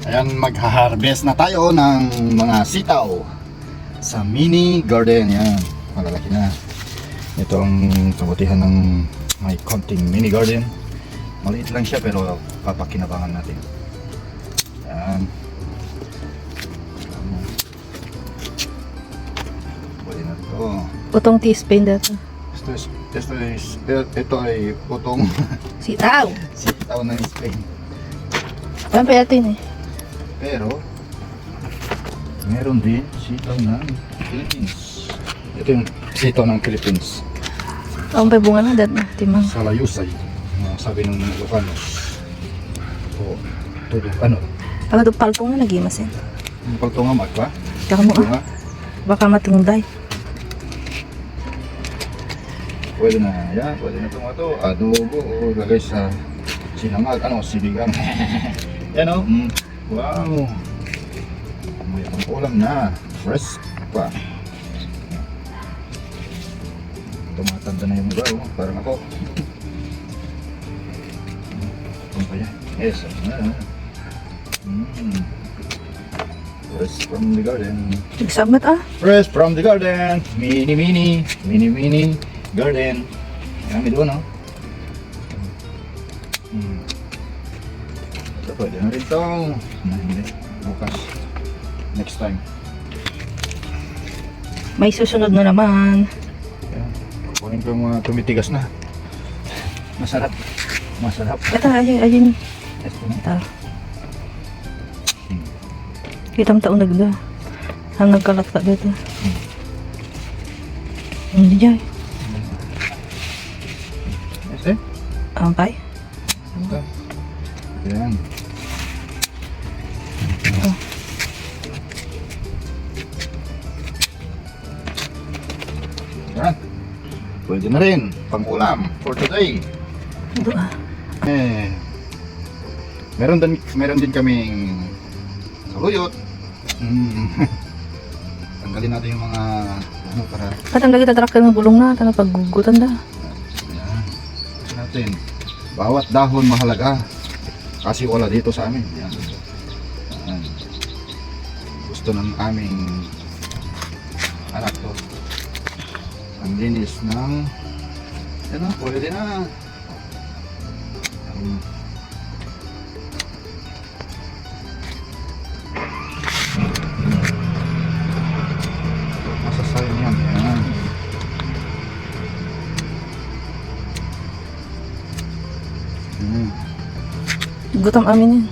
Ayan, magha-harvest na tayo ng mga sitaw sa mini garden. Yan, malalaki na. Ito ang kabutihan ng may konting mini garden. Maliit lang siya pero papakinabangan natin. Yan. Pwede na ito. Utong teaspoon dito. Ito ay utong Sitaw. sitaw ng Spain. Ayan pa natin eh. Pero meron din sitaw ng Philippines. Ito yung sitaw ng Philippines. Ayan pa bunga na dito. Timang. Salayusay. Sabi ng mga Ilocanos. O, todo ano? Pag ito palpong na nagimasin. Yung pagtungamag pa? Tsaka mo ah. Baka matunday. Pwede na yan. Pwede na itong ito. Adobo o lagay sa sinangag. Ano? Sinigang. Yan o. Wow. May pang-ulam na. Fresh pa. Tumatanda na yung iba o. Parang ako. Ano pa yan? Yes. Fresh from the garden. Nagsabat ah. Fresh from the garden. Mini garden. Kami doon o. Ito pwede na rin ito. Hindi. Bukas. Next time. May susunod na naman. Kukunin ko yung mga tumitigas na. Masarap. Masarap. Ito ayun. Ito na. Ito. Kitang taon nagda. Ang nagkalat ka dito. Hindi dyan. Yes eh. Ampay. Ito. Ayan. Yan. Pwede na rin. Pang-ulam for today. Ito ah. Meron din kaming saluyot. Tanggalin natin yung mga ano para Katang lagi tatrak ng bulong na. Tanong paggugutan da. yan. Kasi natin. Bawat dahon mahalaga. Kasi wala dito sa amin. Yan. Yan. Gusto ng aming anak to. Ang linis ng yan na, pwede na. Masasayang yan. Yan. Gutom amin yan.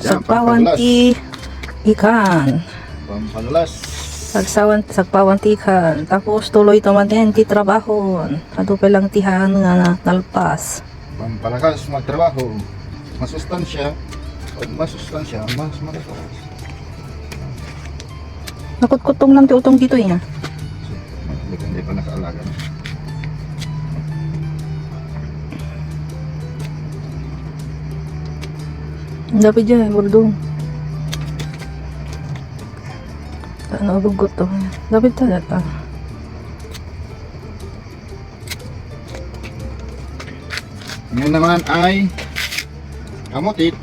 Sagpawanti ikan. Pampalulas. Sagpawanti ikan. Tapos tuloy tumaten ti trabaho. Ato pa lang tihan nga nalpas. Pampalakas magtrabaho. Masustansya. Pag masustansya, mas malakas. Nakutkutong lang ti utong dito eh. Hindi pa nakaalaga. Dapat dyan, burdong. Ano, bugot to. Dapat talaga. Ngayon naman ay kamutit.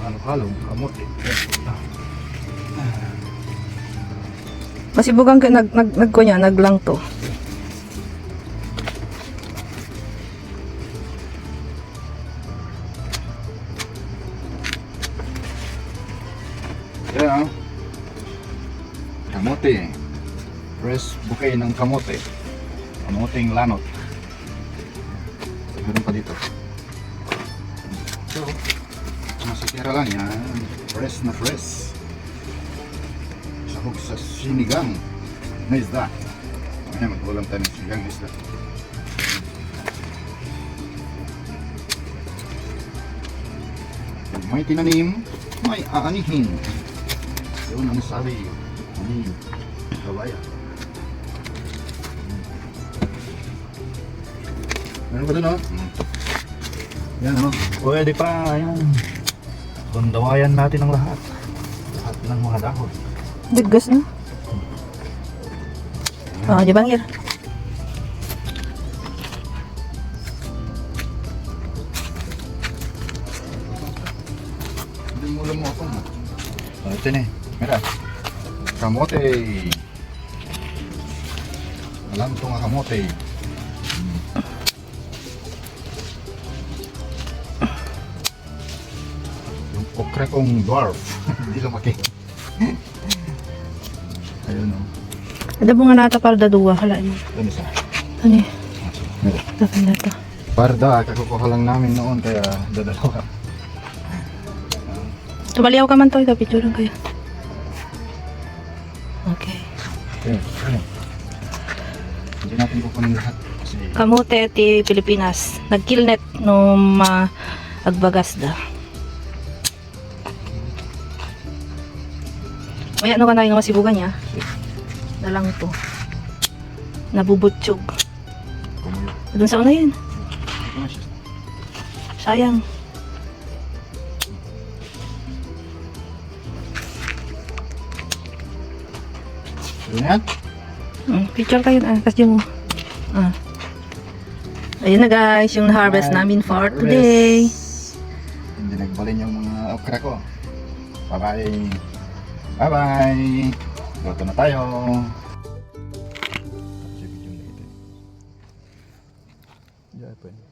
Halo-halo, kamutit. Masibugang nagkunya, naglang to. Yan. Kamote. Fresh bouquet ng kamote. Kamoting lanot. Meron pa dito. So, masitira lang yan. Fresh na fresh. Sahog sa sinigang na isda. Ayan, mag-ulam tayo ng sinigang na isda. Pag may tinanim, may aanihin. Yun ang sabi ni Gawaya. Meron pa dun o? Yan o. Pwede pa. Yan. Bundawayan natin ang lahat. Lahat ng mga dahon. Daggas na. Oh, di bangir. Hindi mo alam mo ako. Ito na eh. Mira. Kamote. Alam ito nga kamote. Yung okra kong dwarf. Hindi lumaki. Ayun o. Ada bunga nata para dua. Hala mo. Yan isa. Ano eh? Mira. Dapat na to. Parda, kakukuha lang namin noon kaya dadalawa. Tumaliaw ka man to. Ito, picture lang kayo. Okay. Ayun. Ayun. Hindi natin kukunin lahat. Kasi Kamote ti Pilipinas. Nagkilnet nung agbagas da. May ano ka na yung masibugan niya? Dalang to. Nabubutsyog. kumuyo. Doon sa una yun. Ito na siya. Sayang. Ayun yan. Picture kayo na. Kasi mo. Ayun na guys. Yung harvest namin for today. Hindi nagbalin yung mga okra ko. Bye-bye. Bye-bye. Luto na tayo. Diyan po yun.